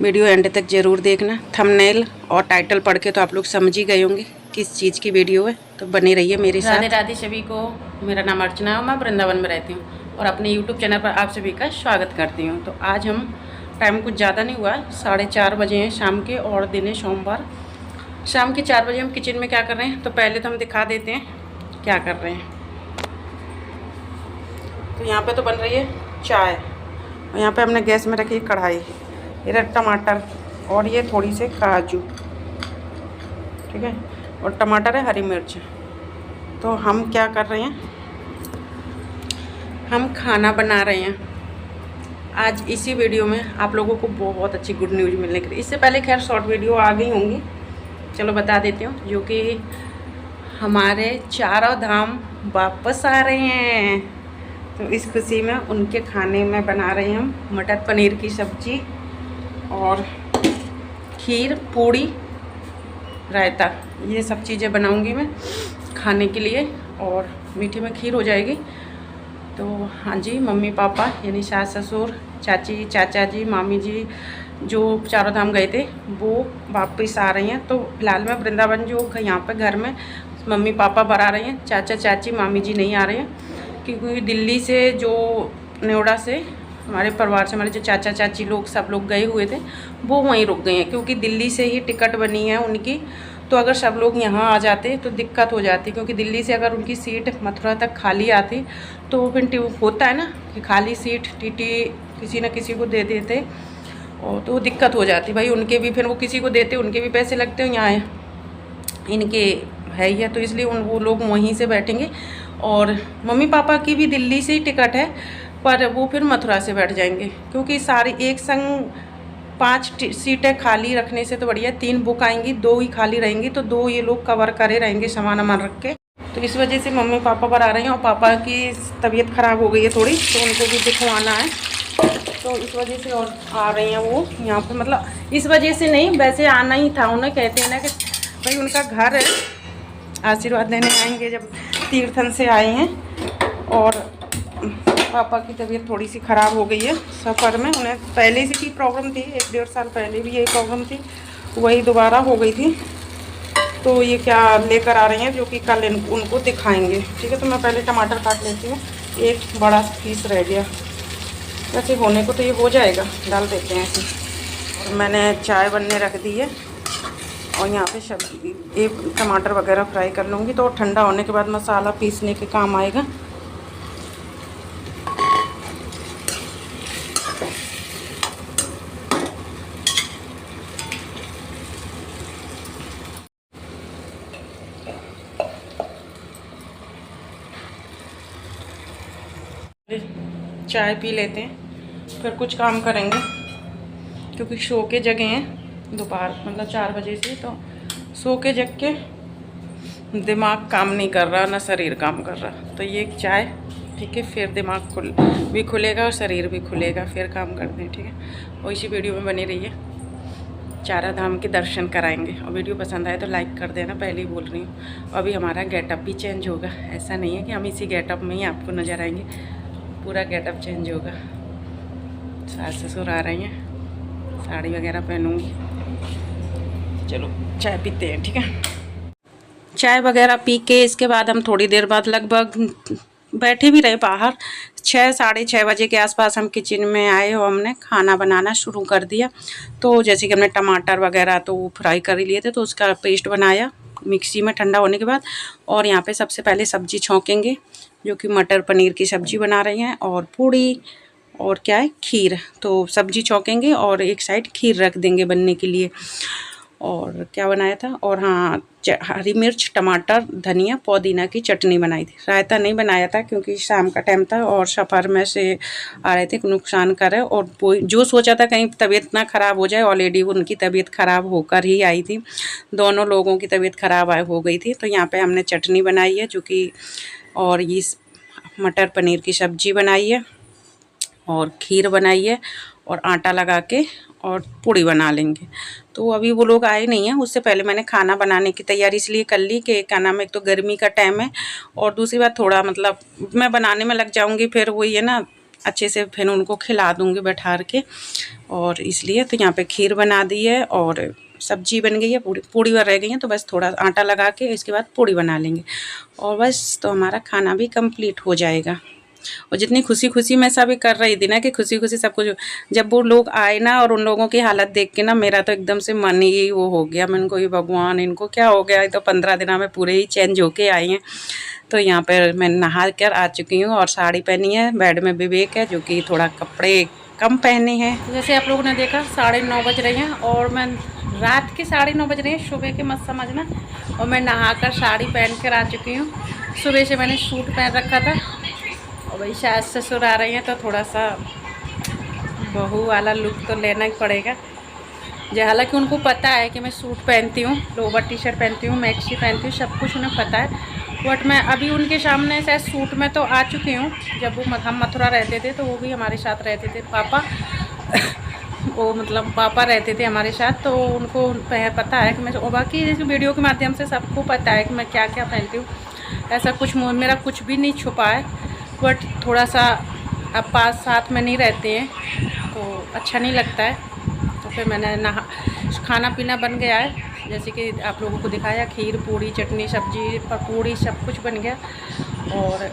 Video and तक ज़रूर देखना। थंबनेल और टाइटल पढ़ के तो आप लोग समझ ही गए होंगे किस चीज़ की वीडियो है, तो बने रहिए मेरे साथ। राधे राधे सभी को। मेरा नाम अर्चना है, मैं वृंदावन में रहती हूँ और अपने यूट्यूब चैनल पर आप सभी का स्वागत करती हूँ। तो आज हम टाइम कुछ ज़्यादा नहीं हुआ, 4:30 बजे हैं शाम के और दिन है सोमवार। शाम के 4 बजे हम किचन में क्या कर रहे हैं, तो पहले तो हम दिखा देते हैं क्या कर रहे हैं। तो यहाँ पे तो बन रही है चाय और यहाँ पे हमने गैस में रखी कढ़ाई, ये टमाटर और ये थोड़ी से काजू, ठीक है, और टमाटर है, हरी मिर्च। तो हम क्या कर रहे हैं, हम खाना बना रहे हैं आज। इसी वीडियो में आप लोगों को बहुत अच्छी गुड न्यूज़ मिलने के लिए, इससे पहले खैर शॉर्ट वीडियो आ गई होंगी, चलो बता देती हूँ, जो कि हमारे चारों धाम वापस आ रहे हैं। तो इस खुशी में उनके खाने में बना रहे हैं हम मटर पनीर की सब्ज़ी और खीर, पूड़ी, रायता, ये सब चीज़ें बनाऊंगी मैं खाने के लिए। और मीठे में खीर हो जाएगी। तो हाँ जी, मम्मी पापा यानी सास ससुर, चाची चाचा जी, मामी जी जो चारों धाम गए थे वो वापस आ रही हैं। तो फिलहाल मैं वृंदावन जो यहाँ पे घर में मम्मी पापा पर आ रहे हैं, चाचा चाची मामी जी नहीं आ रहे हैं, क्योंकि दिल्ली से जो नोएडा से हमारे परिवार से हमारे जो चाचा चाची लोग सब लोग गए हुए थे वो वहीं रुक गए हैं, क्योंकि दिल्ली से ही टिकट बनी है उनकी। तो अगर सब लोग यहाँ आ जाते तो दिक्कत हो जाती, क्योंकि दिल्ली से अगर उनकी सीट मथुरा तक खाली आती तो फिर होता है ना कि खाली सीट टीटी किसी न किसी को दे देते और तो दिक्कत हो जाती भाई, उनके भी फिर वो किसी को देते, उनके भी पैसे लगते हैं, यहाँ इनके है ही है। तो इसलिए वो लोग वहीं से बैठेंगे और मम्मी पापा की भी दिल्ली से ही टिकट है, पर वो फिर मथुरा से बैठ जाएंगे, क्योंकि सारी एक संग 5 सीटें खाली रखने से तो बढ़िया 3 बुक आएंगी, 2 ही खाली रहेंगी, तो 2 ये लोग कवर करे रहेंगे सामान वामान रख के। तो इस वजह से मम्मी पापा पर आ रहे हैं और पापा की तबीयत ख़राब हो गई है थोड़ी, तो उनको भी दिखवाना है, तो इस वजह से और आ रही हैं वो यहाँ पर। मतलब इस वजह से नहीं, वैसे आना ही था, उन्हें कहते हैं ना कि भाई उनका घर है, आशीर्वाद लेने आएंगे जब तीर्थन से आए हैं। और पापा की तबीयत थोड़ी सी ख़राब हो गई है सफ़र में, उन्हें पहले से की प्रॉब्लम थी, 1-1.5 साल पहले भी यही प्रॉब्लम थी, वही दोबारा हो गई थी। तो ये क्या लेकर आ रही हैं जो कि कल उनको दिखाएंगे, ठीक है। तो मैं पहले टमाटर काट लेती हूँ, एक बड़ा पीस रह गया, वैसे होने को तो ये हो जाएगा, डाल देते हैं ऐसे। और मैंने चाय बनने रख दी है और यहाँ पे सब्जी एक टमाटर वगैरह फ्राई कर लूँगी, तो ठंडा होने के बाद मसाला पीसने के काम आएगा। चाय पी लेते हैं फिर कुछ काम करेंगे, क्योंकि सो के जगह हैं दोपहर, मतलब 4 बजे से, तो सो के जग के दिमाग काम नहीं कर रहा ना शरीर काम कर रहा। तो ये चाय, ठीक है, फिर दिमाग भी खुलेगा और शरीर भी खुलेगा, फिर काम करते हैं, ठीक है। और इसी वीडियो में बनी रहिए, चारों धाम के दर्शन कराएंगे। और वीडियो पसंद आए तो लाइक कर देना, पहले ही बोल रही हूँ। अभी हमारा गेटअप भी चेंज होगा, ऐसा नहीं है कि हम इसी गेटअप में ही आपको नज़र आएंगे, पूरा गेटअप चेंज होगा। सास ससुर आ रही हैं, साड़ी वगैरह पहनूंगी। चलो चाय पीते हैं, ठीक है। चाय वगैरह पी के इसके बाद हम थोड़ी देर बाद लगभग बैठे भी रहे बाहर, 6-6:30 बजे के आसपास हम किचन में आए और हमने खाना बनाना शुरू कर दिया। तो जैसे कि हमने टमाटर वगैरह तो फ्राई कर ही लिए थे, तो उसका पेस्ट बनाया मिक्सी में ठंडा होने के बाद। और यहाँ पे सबसे पहले सब्ज़ी छौंकेंगे, जो कि मटर पनीर की सब्ज़ी बना रही हैं, और पूड़ी और क्या है, खीर। तो सब्ज़ी छौंकेंगे और एक साइड खीर रख देंगे बनने के लिए। और क्या बनाया था, और हाँ, हरी मिर्च, टमाटर, धनिया, पुदीना की चटनी बनाई थी। रायता नहीं बनाया था क्योंकि शाम का टाइम था और सफ़र में से आ रहे थे, नुकसान करे। और जो सोचा था कहीं तबीयत ना ख़राब हो जाए, ऑलरेडी उनकी तबीयत ख़राब होकर ही आई थी, दोनों लोगों की तबीयत ख़राब हो गई थी। तो यहाँ पे हमने चटनी बनाई है, जो कि, और ये मटर पनीर की सब्ज़ी बनाई है और खीर बनाई है, और आटा लगा के और पूड़ी बना लेंगे। तो अभी वो लोग आए नहीं हैं, उससे पहले मैंने खाना बनाने की तैयारी इसलिए कर ली कि क्या नाम है, एक तो गर्मी का टाइम है और दूसरी बात थोड़ा मतलब मैं बनाने में लग जाऊंगी, फिर वही है ना अच्छे से फिर उनको खिला दूँगी बैठा के। और इसलिए तो यहाँ पे खीर बना दी है और सब्जी बन गई है, पूड़ी रह गई है, तो बस थोड़ा आटा लगा के इसके बाद पूड़ी बना लेंगे और बस तो हमारा खाना भी कंप्लीट हो जाएगा। और जितनी खुशी मैं सभी कर रही थी ना कि खुशी सब कुछ, जब वो लोग आए ना और उन लोगों की हालत देख के ना मेरा तो एकदम से मन ही वो हो गया। मैं इनको, ये भगवान इनको क्या हो गया, ये तो 15 दिन में पूरे ही चेंज होके आई हैं। तो यहाँ पर मैं नहा कर आ चुकी हूँ और साड़ी पहनी है। बेड में विवेक है जो कि थोड़ा कपड़े कम पहने हैं। जैसे आप लोगों ने देखा 9:30 बज रही हैं और मैं रात के 9:30 बज रही हैं, सुबह के मत समझना। और मैं नहाकर साड़ी पहन कर आ चुकी हूँ। सुबह से मैंने सूट पहन रखा था और भाई सास ससुर आ रही हैं तो थोड़ा सा बहू वाला लुक तो लेना ही पड़ेगा। हालांकि उनको पता है कि मैं सूट पहनती हूँ, लोवर टी शर्ट पहनती हूँ, मैक्सी पहनती हूँ, सब कुछ उन्हें पता है। बट मैं अभी उनके सामने शायद सूट में तो आ चुकी हूँ। जब वो हम मथुरा रहते थे तो वो भी हमारे साथ रहते थे, पापा वो मतलब पापा रहते थे हमारे साथ, तो उनको पता है कि मैं, बाकी इस वीडियो के माध्यम से सबको पता है कि मैं क्या क्या पहनती हूँ। ऐसा कुछ मेरा कुछ भी नहीं छुपा है। बट थोड़ा सा अब पास साथ में नहीं रहते हैं तो अच्छा नहीं लगता है। तो फिर मैंने खाना पीना बन गया है, जैसे कि आप लोगों को दिखाया, खीर पूड़ी चटनी सब्जी पकौड़ी सब कुछ बन गया। और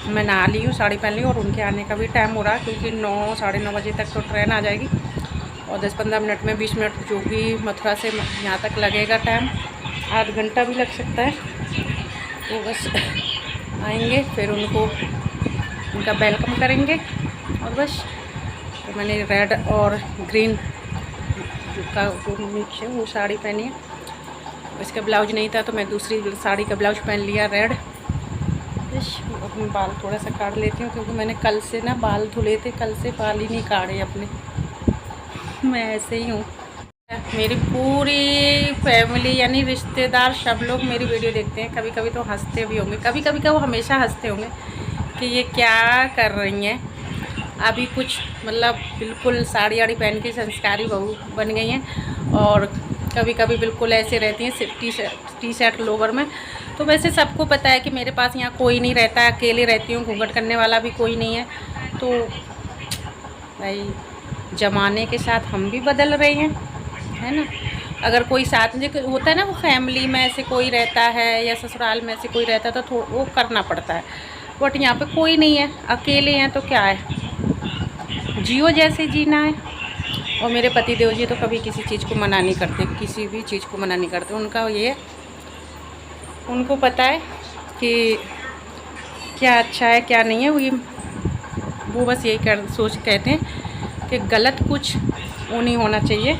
मैं नहा ली हूँ, साड़ी पहन ली और उनके आने का भी टाइम हो रहा है क्योंकि 9 साढ़े 9 बजे तक तो ट्रेन आ जाएगी और 10-15 मिनट में 20 मिनट जो भी मथुरा से यहाँ तक लगेगा टाइम, आध घंटा भी लग सकता है। तो बस आएंगे फिर उनका वेलकम करेंगे और बस। तो मैंने रेड और ग्रीन का जो मिक्स है वो साड़ी पहनी है। इसका ब्लाउज नहीं था तो मैं दूसरी साड़ी का ब्लाउज पहन लिया रेड। अपने बाल थोड़ा सा काट लेती हूँ क्योंकि मैंने कल से ना बाल धुले थे, कल से बाल ही नहीं काटे अपने। मैं ऐसे ही हूँ। मेरी पूरी फैमिली यानी रिश्तेदार सब लोग मेरी वीडियो देखते हैं। कभी कभी तो हंसते भी होंगे, कभी कभी क्या वो हमेशा हंसते होंगे कि ये क्या कर रही हैं। अभी कुछ मतलब बिल्कुल साड़ी वाड़ी पहन के संस्कारी बहू बन गई हैं और कभी कभी बिल्कुल ऐसे रहती हैं टी शर्ट लोवर में। तो वैसे सबको पता है कि मेरे पास यहाँ कोई नहीं रहता है, अकेले रहती हूँ, घूंघट करने वाला भी कोई नहीं है। तो भाई ज़माने के साथ हम भी बदल रहे हैं, है ना। अगर कोई साथ में होता है ना, वो फैमिली में ऐसे कोई रहता है या ससुराल में ऐसे कोई रहता है तो वो करना पड़ता है। बट यहाँ पे कोई नहीं है, अकेले हैं तो क्या है, जियो जैसे जीना है। और मेरे पतिदेव जी तो कभी किसी चीज़ को मना नहीं करते, किसी भी चीज़ को मना नहीं करते। उनका ये, उनको पता है कि क्या अच्छा है क्या नहीं है। वो बस यही कहते हैं कि गलत कुछ वो नहीं होना चाहिए,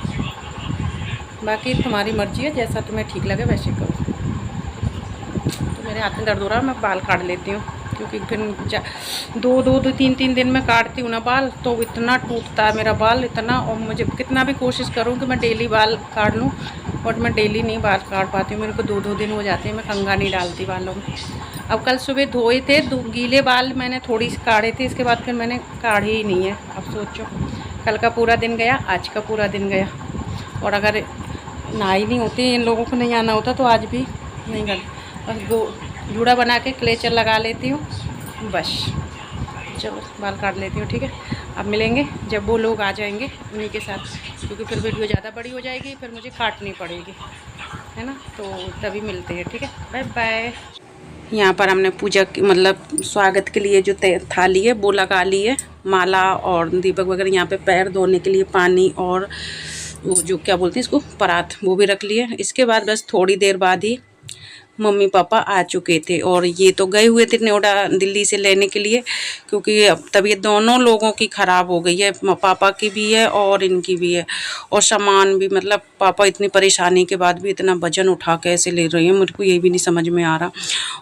बाकी तुम्हारी मर्ज़ी है, जैसा तुम्हें ठीक लगे वैसे करो। तो मेरे हाथ में दर्द हो रहा है, मैं बाल काट लेती हूँ क्योंकि फिर 2-3 दिन में काटती हूँ ना बाल तो इतना टूटता है मेरा बाल इतना। और मुझे कितना भी कोशिश करूँ कि मैं डेली बाल काट लूँ बट मैं डेली नहीं बाल काट पाती हूँ। मेरे को 2-2 दिन हो जाते हैं, मैं कंघा नहीं डालती बालों में। अब कल सुबह धोए थे, गीले बाल मैंने थोड़ी सी काढ़े थे, इसके बाद फिर मैंने काढ़े ही नहीं है। अब सोचो, कल का पूरा दिन गया, आज का पूरा दिन गया। और अगर नहाई नहीं होती, इन लोगों को नहीं आना होता तो आज भी नहीं करती। बस जूड़ा बना के क्लेचर लगा लेती हूँ बस। चलो बाल काट लेती हूँ, ठीक है। अब मिलेंगे जब वो लोग आ जाएंगे उन्हीं के साथ, क्योंकि फिर वीडियो ज़्यादा बड़ी हो जाएगी, फिर मुझे काटनी पड़ेगी, है ना। तो तभी मिलते हैं, ठीक है। Bye bye. यहाँ पर हमने पूजा की मतलब स्वागत के लिए जो थाली है वो लगा ली है, माला और दीपक वगैरह। यहाँ पे पैर धोने के लिए पानी और वो जो क्या बोलते हैं इसको, परात, वो भी रख लिए। इसके बाद बस थोड़ी देर बाद ही मम्मी पापा आ चुके थे और ये तो गए हुए थे नोएडा दिल्ली से लेने के लिए, क्योंकि अब तबीयत दोनों लोगों की ख़राब हो गई है, पापा की भी है और इनकी भी है। और सामान भी, मतलब पापा इतनी परेशानी के बाद भी इतना वजन उठा कैसे ले रही हैं, मुझे को ये भी नहीं समझ में आ रहा।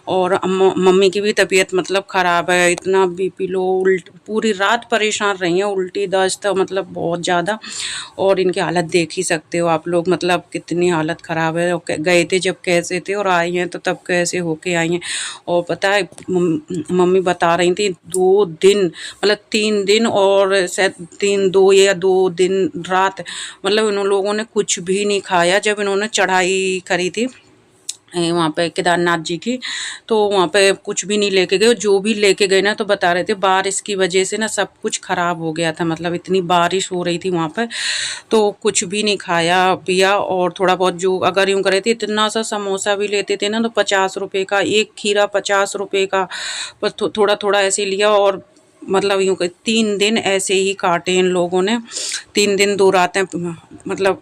और मम्मी की भी तबीयत मतलब ख़राब है, इतना बीपी लो, पूरी रात परेशान रही हैं, उल्टी दस्त मतलब बहुत ज़्यादा। और इनकी हालत देख ही सकते हो आप लोग, मतलब कितनी हालत ख़राब है। गए थे जब कैसे थे और आई हैं तो तब कैसे होके आई हैं। और पता है मम्मी बता रही थी 2 दिन मतलब 3 दिन और शायद 2 या 2 दिन रात मतलब इन लोगों ने कुछ भी नहीं खाया जब इन्होंने चढ़ाई करी थी वहाँ पे केदारनाथ जी की, तो वहाँ पे कुछ भी नहीं लेके गए। जो भी लेके गए ना तो बता रहे थे बारिश की वजह से ना सब कुछ ख़राब हो गया था, मतलब इतनी बारिश हो रही थी वहाँ पे, तो कुछ भी नहीं खाया पिया। और थोड़ा बहुत जो अगर यूँ करे थे, इतना सा समोसा भी लेते थे ना तो 50 रुपये का, एक खीरा 50 रुपये का, बस थोड़ा थोड़ा ऐसे लिया। और मतलब यूँ कर 3 दिन ऐसे ही काटे इन लोगों ने, 3 दिन 2 रातें, मतलब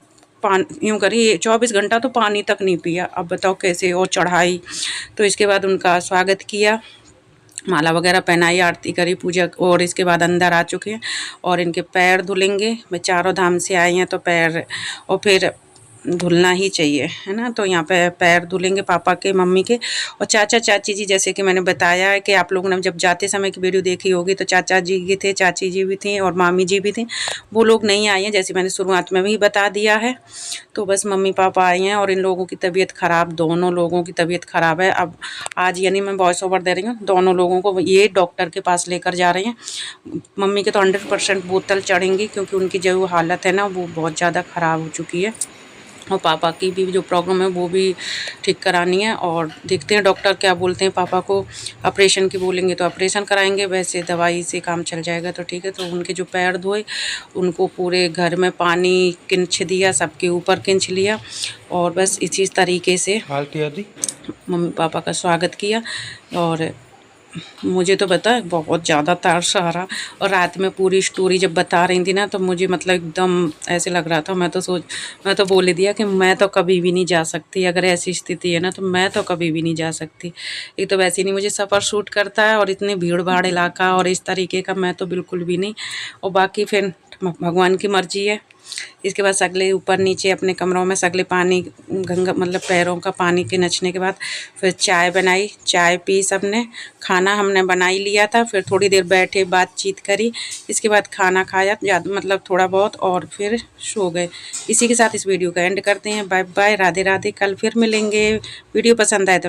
यूँ करिए 24 घंटा तो पानी तक नहीं पिया। अब बताओ कैसे। और चढ़ाई, तो इसके बाद उनका स्वागत किया, माला वगैरह पहनाई, आरती करी, पूजा, और इसके बाद अंदर आ चुके हैं। और इनके पैर धुलेंगे, मैं चारों धाम से आई हैं तो पैर, और फिर धुलना ही चाहिए, है ना। तो यहाँ पे पैर धुलेंगे पापा के, मम्मी के, और चाचा चाची जी, जैसे कि मैंने बताया है कि आप लोगों ने जब जाते समय की वीडियो देखी होगी तो चाचा जी भी थे, चाची जी भी थी और मामी जी भी थी। वो लोग नहीं आए हैं, जैसे मैंने शुरुआत में भी बता दिया है। तो बस मम्मी पापा आए हैं, और इन लोगों की तबीयत ख़राब, दोनों लोगों की तबीयत ख़राब है। अब आज यानी मैं वॉइस ओवर दे रही हूँ, दोनों लोगों को ये डॉक्टर के पास लेकर जा रहे हैं। मम्मी के तो 100% बोतल चढ़ेंगी, क्योंकि उनकी जो हालत है ना वो बहुत ज़्यादा ख़राब हो चुकी है। और पापा की भी जो प्रॉब्लम है वो भी ठीक करानी है। और देखते हैं डॉक्टर क्या बोलते हैं। पापा को ऑपरेशन की बोलेंगे तो ऑपरेशन कराएंगे, वैसे दवाई से काम चल जाएगा तो ठीक है। तो उनके जो पैर धोए, उनको पूरे घर में पानी किंच दिया, सबके ऊपर किंच लिया, और बस इसी तरीके से मम्मी पापा का स्वागत किया। और मुझे तो पता है बहुत ज़्यादा तरस आ रहा। और रात में पूरी स्टोरी जब बता रही थी ना तो मुझे मतलब एकदम ऐसे लग रहा था, मैं तो बोल ही दिया कि मैं तो कभी भी नहीं जा सकती, अगर ऐसी स्थिति है ना तो मैं तो कभी भी नहीं जा सकती। एक तो वैसे ही नहीं मुझे सफ़र शूट करता है, और इतनी भीड़ भाड़ इलाका और इस तरीके का मैं तो बिल्कुल भी नहीं। और बाकी फिर भगवान की मर्जी है। इसके बाद सगले ऊपर नीचे अपने कमरों में सगले पानी, गंगा मतलब पैरों का पानी के नचने के बाद फिर चाय बनाई, चाय पी सबने, खाना हमने बना ही लिया था। फिर थोड़ी देर बैठे, बातचीत करी, इसके बाद खाना खाया ज़्यादा मतलब थोड़ा बहुत, और फिर सो गए। इसी के साथ इस वीडियो का एंड करते हैं। Bye bye, Radhe Radhe. कल फिर मिलेंगे। वीडियो पसंद आए तो